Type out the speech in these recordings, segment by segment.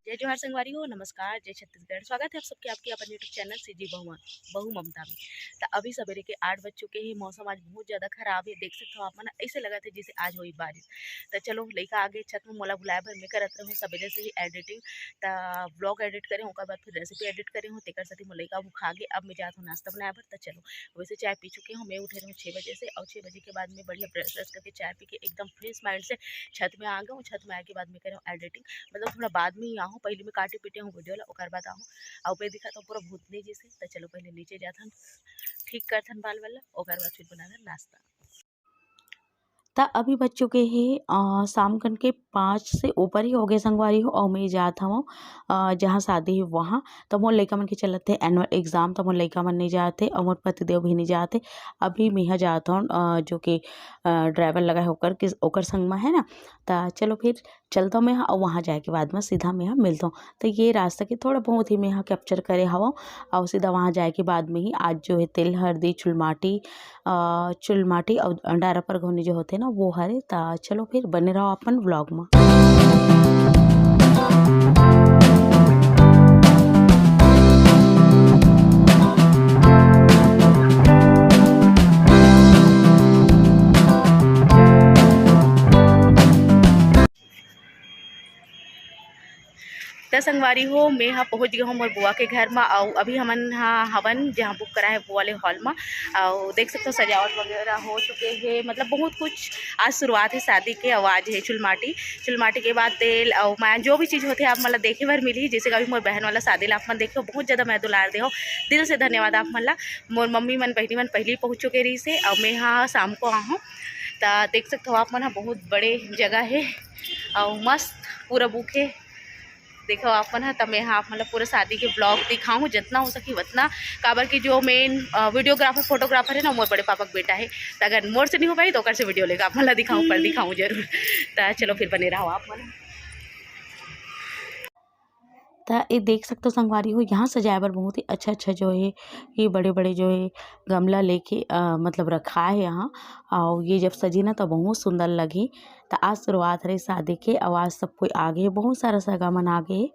जय जोहार संगवारी हो, नमस्कार, जय छत्तीसगढ़। स्वागत है आप सबके आपके अपन यूट्यूब चैनल सीजी बहू ममता में। तो अभी सवेरे के 8 बज चुके हैं। मौसम आज बहुत ज़्यादा खराब है, देख सकते हो आप मन। ऐसे लगा था जैसे आज हुई बारिश। तो चलो लइका आगे छत में मोला बुलाए भर मैं करत रहूँ सवेरे से ही एडिटिंग। तो ब्लॉग एडिट करे ओकर बाद फिर रेसिपी एडिट करे हूँ, तेकर साथी मोर लइका भूखा गे। अब मैं जात हूँ नाश्ता बनाए भर। तो चलो वैसे चाय पी चुके हूँ, मैं उठे रहूँ 6 बजे से, और 6 बजे के बाद मैं बढ़िया ब्रश व्रश करके चाय पी के एकदम फ्रेश माइंड से छत में आ गया हूँ। छत में आए के बाद मैं कर एडिटिंग, मतलब थोड़ा बाद में ही आहूँ, पहले मैं काटे पीटे हूँ वीडियो ला, ओकर बाद आहूँ। और पे दिखा तो पूरा भूतनी जैसे। तो चलो पहले नीचे जाथन, ठीक करथन बाल वाला, ओकर बाद फिर बनाथन नाश्ता। त अभी बज चुके हैं शाम कन के 5 से ऊपर ही हो गए संगवारी हो, और मैं जात हूँ जहाँ शादी है वहाँ। तो मोर लइका मन के चलत थे एनुअल एग्जाम, तो मोर लइका मन नहीं जाते और मोर पतिदेव भी नहीं जाते। अभी मैं जात हूँ जो कि ड्राइवर लगा है ओकर संग में है ना। तो चलो फिर चलता हूँ मैं यहाँ, और वहाँ जाए के बाद में सीधा मैं यहाँ मिलता हूँ। तो ये रास्ता के थोड़ा बहुत ही मैं यहाँ कैप्चर करे हवा, और सीधा वहाँ जाए के बाद में ही आज जो है तिल हल्दी चुलमाटी और डारा पर घोनी जो होते ना वो हरे। ता चलो फिर बने रहो अपन व्लॉग में। त संगवारी हो, मैं यहाँ पहुँच गया हूँ मोर बुआ के घर में। और अभी हमन हाँ हवन जहाँ बुक करा है वो वाले हॉल में, और देख सकते हो सजावट वगैरह हो चुके हैं। मतलब बहुत कुछ आज शुरुआत है शादी के। आवाज़ है चुलमाटी के बाद तेल और मैं जो भी चीज़ होती है आप मतलब देखे भर मिली। जैसे कभी मोर बहन वाला शादी ला आप मन देखे बहुत ज़्यादा मैं दुलार दे हो, दिल से धन्यवाद आप मन ला। मोर मम्मी मन बहनी मन पहले ही पहुँच चुके रही से, और मैं यहाँ शाम को आहूँ। तो देख सकते हो आप मन, बहुत बड़े जगह है और मस्त पूरा बुक है। देखो आप मन है, तब मैं यहाँ मतलब पूरा शादी के ब्लॉग दिखाऊँ जितना हो सके उतना। काबर की जो मेन वीडियोग्राफर फोटोग्राफर है ना मोर बड़े पापा का बेटा है। तो अगर मोर से नहीं हो पाई तो ओकर से वीडियो लेकर आप मतलब दिखाऊँ जरूर। तो चलो फिर बने रहो आप मन। तो ये देख सकते हो संगवारी हो, यहाँ सजाए बर बहुत ही अच्छा जो है ये बड़े जो है गमला लेके मतलब रखा है यहाँ। और ये जब सजी ना तो बहुत सुंदर लगी। तो आज शुरुआत रही शादी के, आवाज़ सब कोई आगे, बहुत सारा सगा मन आगे,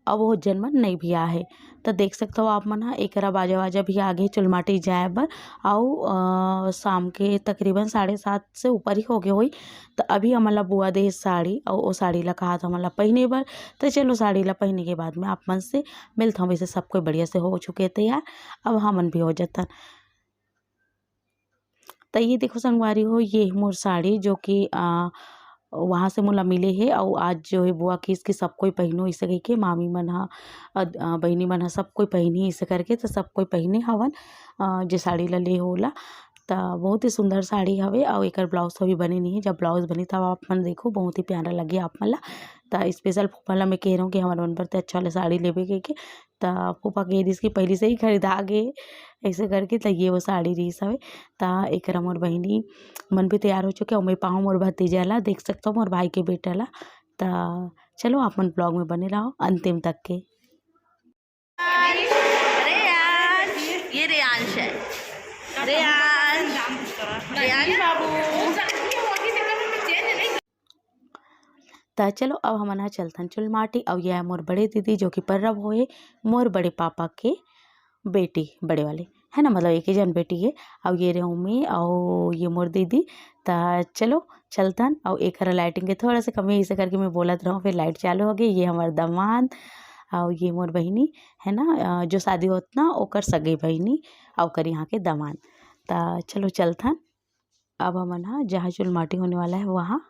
अब वो जनमन नहीं भी आहे। तो देख सकते हो आप मन हा एकरा बाजा भी आगे चुलमाटी जाए बर। और शाम के तकरीबन 7:30 से ऊपर ही हो गए हुई। तो अभी हमला बुआ दे साड़ी, और वो साड़ी ला कहा था हमला पहने बर। तो चलो साड़ी ला पहने के बाद में आप मन से मिलता हूँ। वैसे सब कोई बढ़िया से हो चुके तैयार, अब हमन भी हो जाता। तो ये देखो संगवारी हो, ये मोर साड़ी जो कि वहाँ से मोला मिले है। और आज जो है बुआ की इसकी सब कोई पहनो इसे कह के, मामी मन हा बहनी मन हा सब कोई पहनी इसे करके। तो सब कोई पहने हवन जे साड़ी ला ले होला। तो बहुत ही सुंदर साड़ी हवे, और एक ब्लाउज तो भी बने नहीं है। जब ब्लाउज बनी तब आप मन देखो बहुत ही प्यारा लगे आप मन ला। तो स्पेशल फूफा ला मैं कह रहा हूँ कि हमारे मन पर तो अच्छा वाला साड़ी लेवे के। तो फूफा कह इसकी पहले से ही खरीदा गे ऐसे करके। तो ये वो साड़ी रही हवे। तो एक मोर बहनी मन भी तैयार हो चुके, और मैं पाऊँ मोर भतीजा ला, देख सकता हूँ मोर भाई के बेटा ला। तो चलो आप मन ब्लॉग में बने रहो अंतिम तक के। ये रेयांश है, रेयांश बाबू। तो चलो अब हम ना चलतन चुलमाटी। और यह है मोर बड़े दीदी जो कि पर्रब होए मोर बड़े पापा के बेटी, बड़े वाले है ना, मतलब एक ही जन बेटी है। और ये रहूँ मैं और ये मोर दीदी। तो चलो चलतन। और एक लाइटिंग के थोड़ा सा कमी ऐसे करके मैं बोलत रहूँ, फिर लाइट चालू हो गई। ये हमारे दामाद और ये मोर बहिनी है ना, जो शादी होत ना ओकर सगे बहिनी और ओकर यहाँ के दामाद। तो चलो चलतन अब हमन हा जहाँ चुलमाटी होने वाला है वहाँ।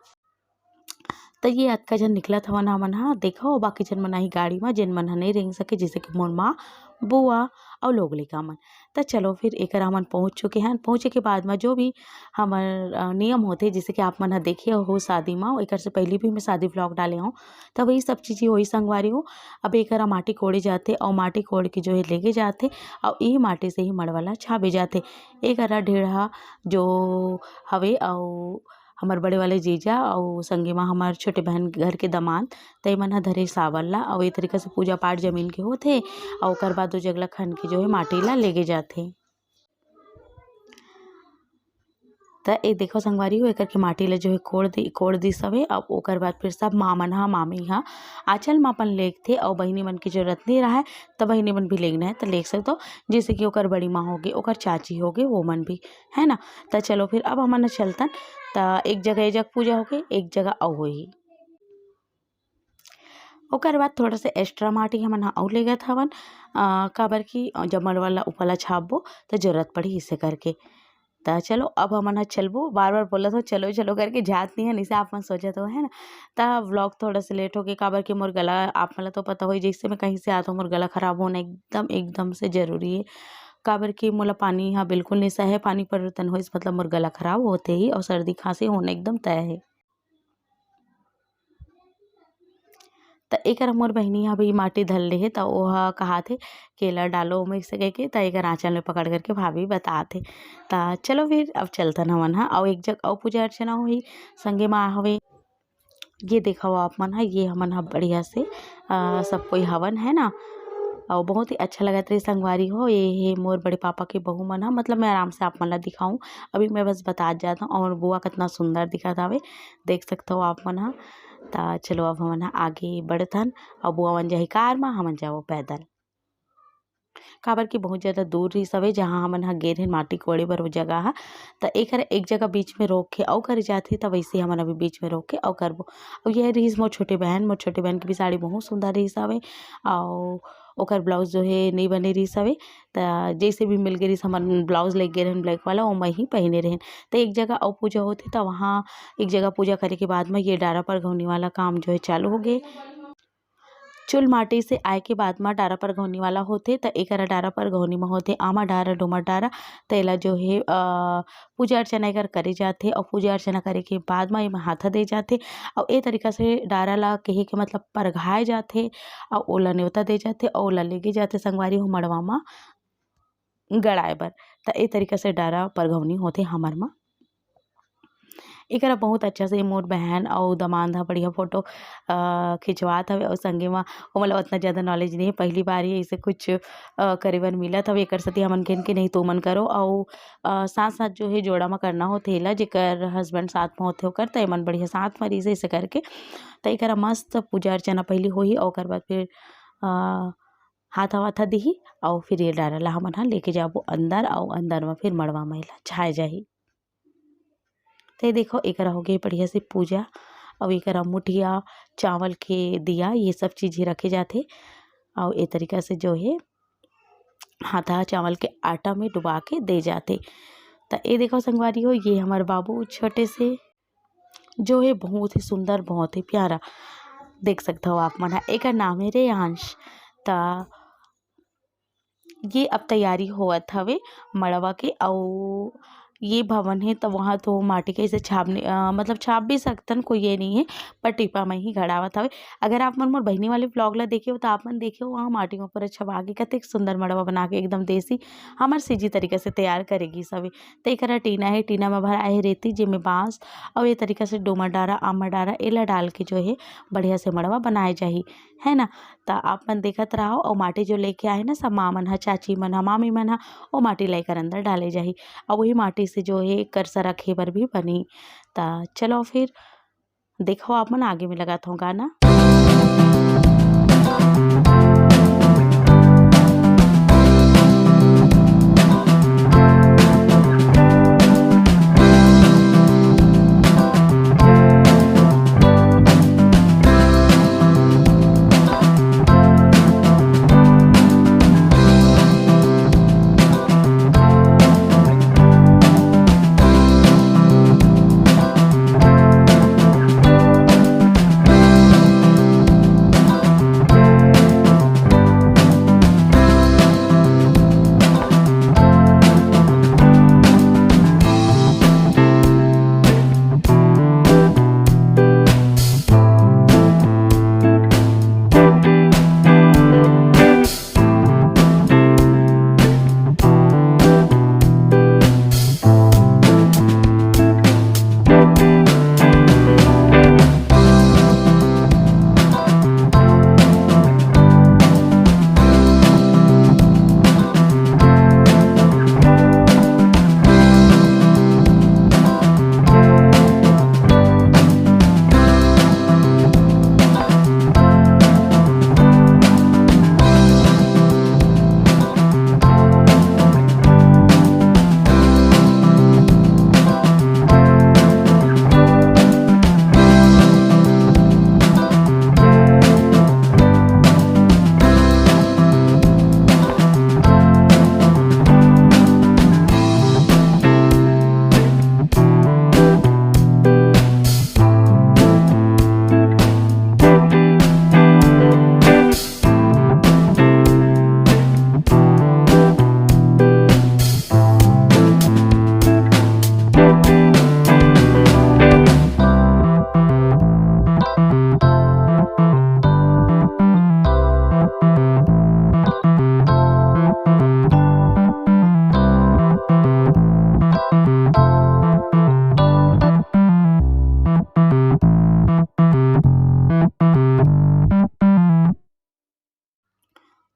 तो ये अतका जन निकला था मन हमन हा देखो, बाकी जन मन ही गाड़ी में जिन मन हा नहीं रेंग सके, जैसे कि मोर माँ बुआ और लोग लेका मन। तो चलो फिर एक हमन पहुँच चुके हैं। पहुँचे के बाद में जो भी हमार नियम होते जैसे कि आप मन हा देखे हो शादी में, एक से पहले भी मैं शादी व्लॉग डाले हूँ। तो वही सब चीज़ें वही संगवारी हो। अब एक माटी कोड़े जाते, और माटी कोड़ के जो है लेके जाते, और ये माटी से ही मड़वाला छाबे जाते। एक ढेढ़ा जो हवे, और हमार बड़े वाले जीजा और संगे माँ हमार छोटे बहन घर के दामाद, तय मन धरे सावर ला। और ये तरीका से पूजा पाठ जमीन के होते, और ओकर बाद जगला खन के जो है माटी ला लेके जाते। त ए देखो संगवारी हो एकर के माटी ला जो है कोड़ दी सवे। अब ओकर बाद फिर सब मामन हा मामी हा आंचल म अपन लेग थे और बहिनी मन की जरूरत नहीं रहा है तो बहिनी मन भी लेगना है तो लेग सकते, जैसे कि ओकर बड़ी माँ होगी ओकर चाची होगी वो मन भी है ना। तो चलो फिर अब हमन चलतन त एक जगह पूजा होगी एक जगह अउ होही। ओकर बाद थोड़ा सा एक्स्ट्रा माटी हमन अउ लेगत हवन काबर की जब मड़वा ला ऊपर ला छापबो तो जरूरत पड़ी इसे करके। तो चलो अब हमन चलबो, बार बार बोलत हो चलो चलो करके जात नहीं है इसे आप मन सोचत हो है ना। तो व्लॉग थोड़ा सा लेट हो गया काबर के मोर गला आप मन तो पता हो जैसे मैं कहीं से आता हूँ मोर गला खराब होना एकदम एकदम से जरूरी है काबर की मोला पानी यहाँ बिल्कुल नहीं सहे, पानी परिवर्तन हो मतलब मोर गला खराब होते ही और सर्दी खांसी होना एकदम तय है। तो एक मोर बहिनी यहाँ भी माटी धल ले है तो वह कहा थे केला डालो में से के तो एक आंचल में पकड़ करके भाभी बता थे। तो चलो फिर अब चलतन हमन हा और एक जगह और पूजा अर्चना हुई संगे माँ हवे। ये देखा हो आप मन हा ये हमन हा बढ़िया से सब कोई हवन है ना और बहुत ही अच्छा लगा रही संगवारी हो। ये मोर बड़े पापा के बहू मन हा मतलब मैं आराम से आप मन ला दिखाऊं अभी मैं बस बता जाता हूँ और बुआ कितना सुंदर दिखा था देख सकते हो आप मन हा। तो चलो अब हमन आगे बढ़थन और बुआ मन जाही कार में हमन जाओ पैदल काबर की बहुत ज़्यादा दूर रही सवे जहाँ हमन हा गेर माटी कोड़े बर वो जगह है। तो एक जगह बीच में रोक के अउ करे जाती तो वैसे हमन अभी बीच में रोक के अउ करबो। और यह रही मोर छोटे बहन की भी साड़ी बहुत सुंदर रही सवे और ओकर ब्लाउज जो है नहीं बने रही सवे। तो जैसे भी मिल गई हमन ब्लाउज ले गए ब्लैक वाला वो मैं ही पहने रहन। तो एक जगह और पूजा होती तो वहाँ एक जगह पूजा करे के बाद में ये डारा पर घौनी वाला काम जो है चालू हो गए। चुल माटी से आए के बाद में डारा पर घौनी वाला होते तो एक डारा पर घौनी में होते आमा डारा डोमा डारा तेला जो है पूजा अर्चना एकर करे जाते और पूजा अर्चना करे के बाद में एमा हाथा दे जाते और ए तरीका से डारा ला कहे के मतलब परघाए जाते और ओला न्योता दे जाते और ओला लेके जाते संगवारी हो मड़वा में गड़ाए बर। तो ए तरीका से डारा परघौनी होते हमर में। एक बहुत अच्छा से मोर बहन और दमाद हा बढ़िया फोटो खिंचवात हवे और संगे में मतलब उतना ज़्यादा नॉलेज नहीं है पहली बार ही ऐसे कुछ करे बर मिलत हवे एक सती हमन कहन के नहीं तो मन करो और साथ साथ जो है जोड़ा में करना हो थेला जेकर हस्बैंड साथ में होते होकर तो मन बढ़िया साथ में रही ऐसे करके। तो एक मस्त पूजा अर्चना पहली होही और ओकर बाद फिर हाथा वाथा दिही और फिर ये डारा ला हमन हा लेके जाबो अंदर और अंदर में फिर मड़वा महिला छाए जाही। तो देखो एक हो गई बढ़िया से पूजा और एक मुठिया चावल के दिया ये सब चीज़ें रखे जाते और ये तरीका से जो है हाथा चावल के आटा में डुबा के दे जाते। तो ये देखो संगवारी हो ये हमारे बाबू छोटे से जो है बहुत ही सुंदर बहुत ही प्यारा देख सकते हो आप मन। एक नाम है रेयांश। तो ये अब तैयारी होवत हवे मड़वा के और ये भवन है तो वहाँ तो माटी के इसे छापने मतलब छाप भी सकतन कोई ये नहीं है पर टिपा में ही गड़ावत हवे। अगर आप मन मोर बहिनी वाले ब्लॉग ला देखे हो तो आप मन देखे हो वहाँ माटी में ऊपर छपा के कतेक सुंदर मड़वा बना के एकदम देसी हमार सीजी तरीके से तैयार करेगी सभी। तो एक टीना है टीना में भरा है रेती जिसमें बाँस और ये तरीका से डोमा डारा आमा डारा एला डाल के जो है बढ़िया से मड़वा बनाए जाही है ना। तो आप मन देखत रहो और माटी जो लेके आए ना सब माँ मन हा चाची मन हा मामी मन हा वो माटी लेकर अंदर डाले जाही और वही माटी से जो है करसा रखे बर भी बनी। तो चलो फिर देखो आप मन आगे में लगाता हूँ गाना।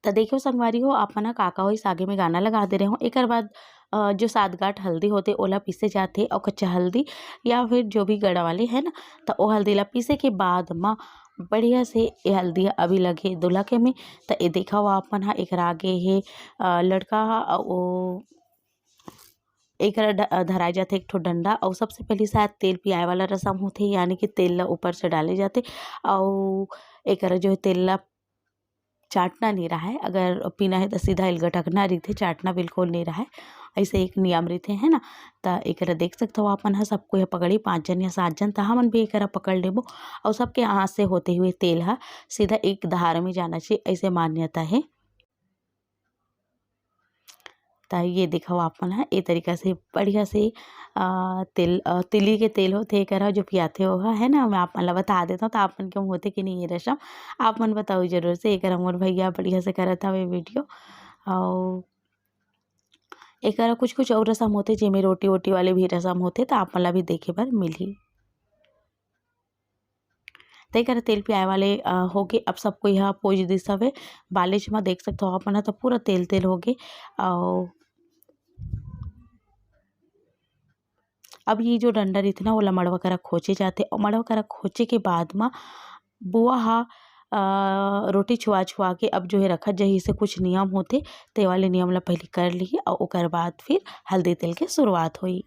तो देखियो संगवारी हो आप मन ह का होइस आगे में गाना लगा दे रहे हो। एकर बाद जो 7 गाँठ हल्दी होते ओला पीसे जाथे और कच्चा हल्दी या फिर जो भी गड़ा वाले है ना, तो ओ हल्दी ला पीसे के बाद म बढ़िया से ए हल्दी ह अभी लगे दूल्हा के में। तो ए देखा हो आप मन ह एकरा आगे हे लड़का ह ओ एकरा धराए जाथे एक ठो डंडा और सबसे पहले शायद तेल पियाए वाला रस्म होथे, यानी कि तेल ला ऊपर से डाले जाथे और एकरा जो है तेल ला चाटना नहीं रहा है, अगर पीना है तो सीधा एलगटकना रहिथे, चाटना बिल्कुल नहीं रहा है। ऐसे एक नियम रहिथे है ना। तो एकरा देख सकते हो आपन ह सबको पकड़ी 5 जन या 7 जन, तो हमन भी एकरा पकड़ लेबो और सबके हाथ से होते हुए तेल ह सीधा एक धार में जाना चाहिए, ऐसे मान्यता है। तो ये देखो आप मन ह ए तरीका से बढ़िया से तिल्ली के तेल होथे एकरा जो पियाथे ओहा है ना। मैं आप मन ला बता देता हूँ तो आप मन के होथे कि नहीं ये रस्म, आप मन बताओ जरूर से। एकरा मोर भैया बढ़िया से करत हवे वीडियो। और एकरा कुछ और रस्म होथे जेमे रोटी वोटी वाले भी रस्म होथे, तो आप मन ला भी देखे बर मिलही। तो एकरा तेल पियाए वाले होगे। अब सब कोई ह पोज दिस हवे बालेच म देख सकते हो आप मन ह तो पूरा तेल तेल होगे। और अब ये जो डंडा रहिथे ना ओला मड़वा करा खोचे जाथे और मड़वा करा खोचे के बाद म बुआ ह रोटी छुआ के अब जो है रखत जही से कुछ नियम होथे, ते वाले नियम ला पहले कर लिही और ओकर बाद फिर हल्दी तेल के शुरुआत होई।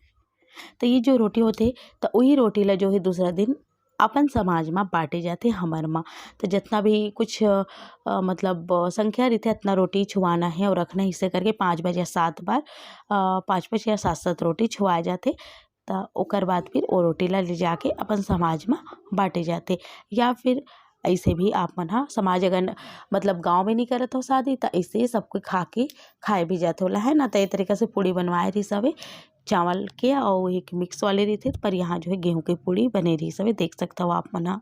तो ये जो रोटी होथे तो वही रोटी ला जो है दूसरा दिन अपन समाज में बांटे जाथे हमर म। तो जितना भी कुछ मतलब संख्या रहिथे इतना रोटी छुआना है और रखना है, इसे करके 5 बार या 7 बार 5 या 7 रोटी छुआए जाथे। तो ओकर बाद फिर ओ रोटी ला ले जाके अपन समाज में बांटे जाथे। या फिर ऐसे भी आप मन ह समाज अगर मतलब गाँव में नहीं करत हो शादी, तो ऐसे सब कोई खा के खाए भी जाथे ओला है ना। तो ये तरीका से पूड़ी बनवाए रही हवे चावल के और एक मिक्स वाले रहिथे, पर यहाँ जो है गेहूं के पूड़ी बने रही हवे, देख सकता हो आप मन ह।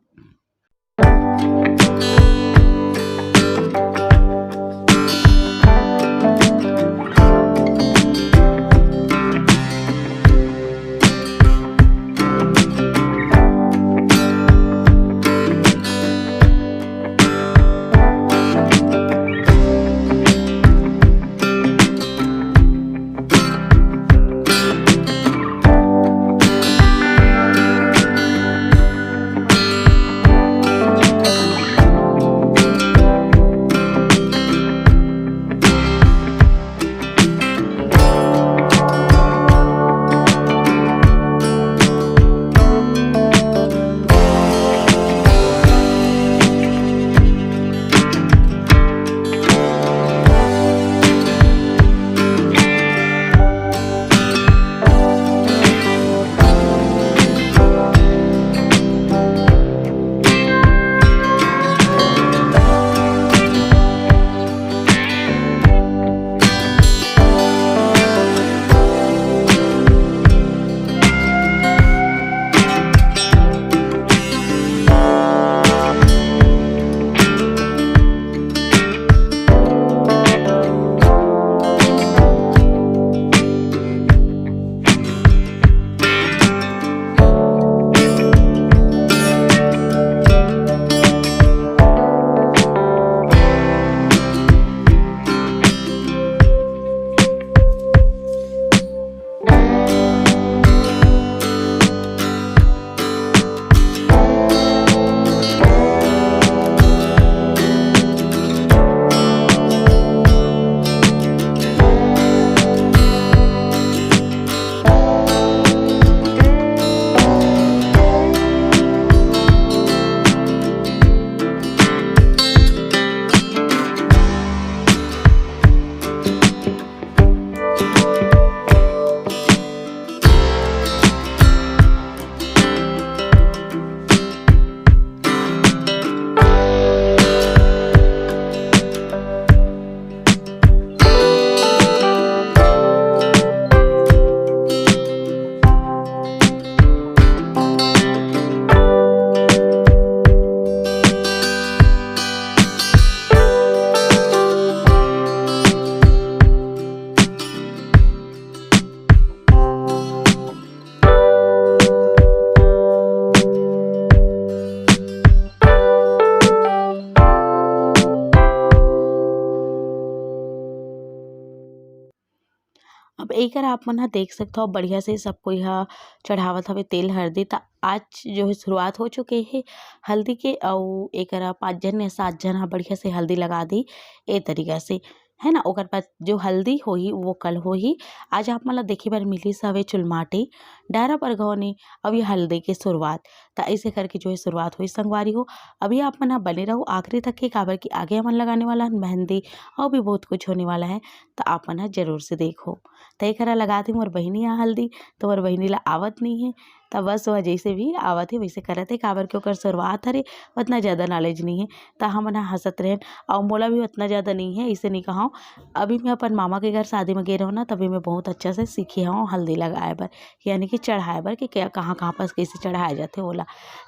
एकर आप मन ह देख सकथव बढ़िया से सब कोई ह चढ़ावत हवे तेल हरदी। त आज जो है शुरुआत हो चुके हे हल्दी के, अउ एकरा 5 जन या 7 जन ह बढ़िया से हल्दी लगा दी ए तरीका से, है ना। ओकर बाद जो हल्दी होही वो कल होही। आज आप मन ल देखे बर मिलिस हवे चुलमाटी, डायरा परघौनी अउ ये हल्दी के शुरुआत। त ऐसे करके जो है शुरुआत हुई संगवारी हो। अभी आप मन ह बने रहो आखिरी तक के, काबर की आगे हमन लगाने वाला हन मेहंदी और भी बहुत कुछ होने वाला है। तो आप मन ह जरूर से देखो। त एकरा लगा दी मोर बहिनी ह हल्दी, तो मोर बहिनी ला आवत नहीं है। त बस वह जैसे भी आवत हे वैसे करत हे, काबर के ओकर शुरुआत हरे, उतना ज़्यादा नॉलेज नहीं है। त हमन ह हँसत रहेन और मोला भी उतना ज़्यादा नहीं है, ऐसे नहीं कहूँ। अभी मैं अपन मामा के घर शादी में गे रहूँ ना, तभी मैं बहुत अच्छा से सीखी हूँ हल्दी लगाए बर, यानी कि चढ़ाए बर, कि क्या कहाँ कहाँ पास कैसे चढ़ाए जाथे ओला।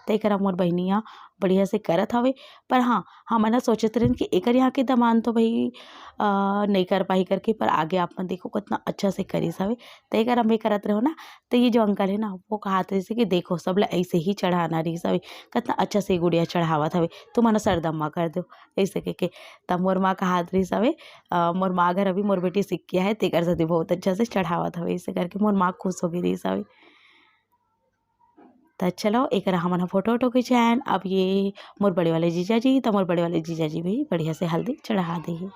त एकरा मोर बहिनी ह बढ़िया से करत हवे। पर हाँ, हमन ह सोचत रहेन कि एकर यहाँ के दमान तो भई नहीं कर पाही करके, पर आगे आपमन देखो कितना अच्छा से करिस हवे। त एकरा मैं करत रहूँ ना, तो ये जो अंकल है ना वो कहत रहिस कि देखो सब ला ऐसे ही चढ़ाना रहिस हवे, कितना अच्छा से गुड़िया चढ़ावत हवे, तुम मन सरदम्मा कर दो ऐसे कहिके। तब मोर माँ कहत रहिस हवे मोर माँ घर अभी मोर बेटी सीख के आहे, तेकर सेती बहुत अच्छा से चढ़ावत हवे, ऐसे करके मोर माँ खुश होगे रहिस हवे। त चलो एकरा हमन ह फोटो वोटो खिंचाएन। अब ये मोर बड़े वाले जीजा जी, त मोर बड़े वाले जीजा जी भी बढ़िया से हल्दी चढ़ा देही।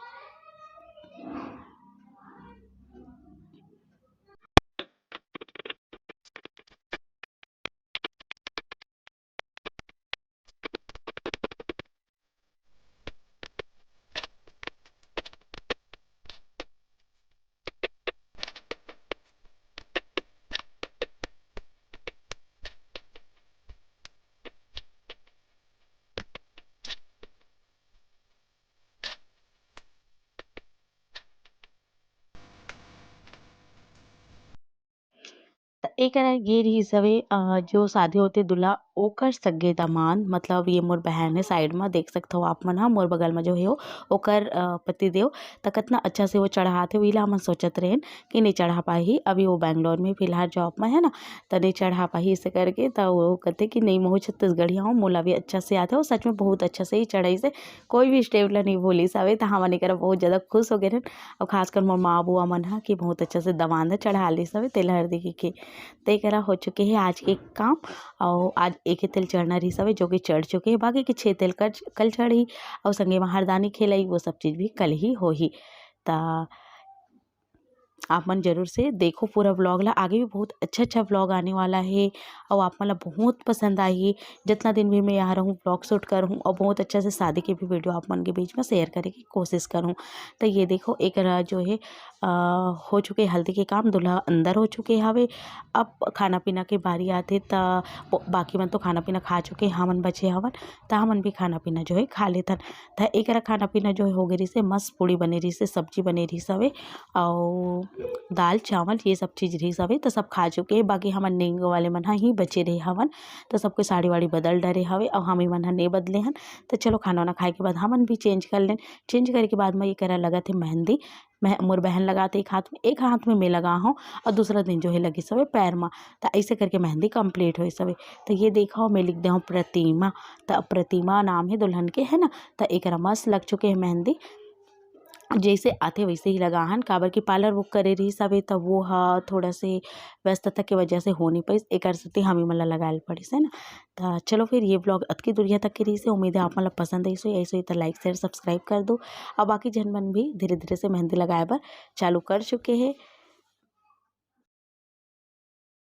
त एकरा ये रिहिस हवे जो शादी होथे दूल्हा ओकर सगे दामाद, मतलब ये मोर बहन है साइड में देख सकथव आप मन ह। मोर बगल में जो हे ओकर पतिदेव, त कितना अच्छा से वो चढ़ाथे। वही ला हमन सोचत रहेन कि नहीं चढ़ा पाही, अभी वो बैंगलोर में फिलहाल जॉब में है ना, त नहीं चढ़ा पाही ऐसे करके। त वो कहथे कि नहीं महू छत्तीसगढ़िया हूँ, मोला भी अच्छा से आथे। वो सच में बहुत अच्छा से ही चढ़ाइसे, कोई भी स्टेप ला नहीं भूलिस हवे। त हमन एकरा बहुत ज़्यादा खुश हो गे रहेन। और खासकर मोर माँ बुआ मन ह कि बहुत अच्छा से दामाद ल चढ़ा लिस हवे तेल हरदी के। त एकरा हो चुके हे आज के काम। और आज एक ही तेल चढ़ना रहिस हवे जो कि चढ़ चुके हे, बाकी के 6 तेल कल चढ़ही। और संगे म हरदानी खेलई वो सब चीज़ भी कल ही होही। त आप मन जरूर से देखो पूरा व्लॉग ला, आगे भी बहुत अच्छा व्लॉग आने वाला है और आप मन ला बहुत पसंद आई। जितना दिन भी मैं यहाँ रहूँ व्लॉग शूट करूँ और बहुत अच्छा से शादी के भी वीडियो आप मन के बीच में शेयर करे की कोशिश करूँ। तो ये देखो एक जो है हो चुके हल्दी के काम, दूल्हा अंदर हो चुके हवे। अब खाना पीना के बारी आथे, त बाकी मन तो खाना पीना खा चुके, हमन बचे हवन त हमन भी खाना पीना जो है खा लेथन। त एकरा खाना पीना जो है हो गए रहिस, मस्त पूड़ी बने रहिस, सब्जी बने रहिस हवे और दाल चावल ये सब चीज़ रहिस हवे। तो सब खा चुके, बाकी हमन नेंगो वाले मन ही बचे रहे हवन। तो सबके साड़ी वाड़ी बदल डरे हवे और हम मन ह नहीं बदले हन। तो चलो खाना वाना खाए के बाद हमन भी चेंज कर लें। चेंज करे के बाद में ये करा लगा थे मेहंदी, मोर बहन लगाते एक हाथ में मैं लगा हूँ और दूसरा दिन जो है लगी सवे पैर में। तो ऐसे करके मेहंदी कंप्लीट हुई सवे। तो ये देखो मैं लिख दे हूँ प्रतिमा, तो प्रतिमा नाम है दुल्हन के, है ना। तो एक मस्त लग चुके हैं मेहंदी, जैसे आते वैसे ही लगाहन। काबर की पार्लर बुक करे रही सबे, तब वो थोड़ा से व्यस्तता की वजह से हो नहीं पाई, एक सेती हम ही मला लगाए पड़िस, है ना। तो चलो फिर ये ब्लॉग अतकी दुरिया तक के रही से, उम्मीद है आप मतलब पसंद आई सो ऐसे ही। तो लाइक शेयर सब्सक्राइब कर दो। और बाकी जन मन भी धीरे धीरे से मेहंदी लगाए बर चालू कर चुके हैं।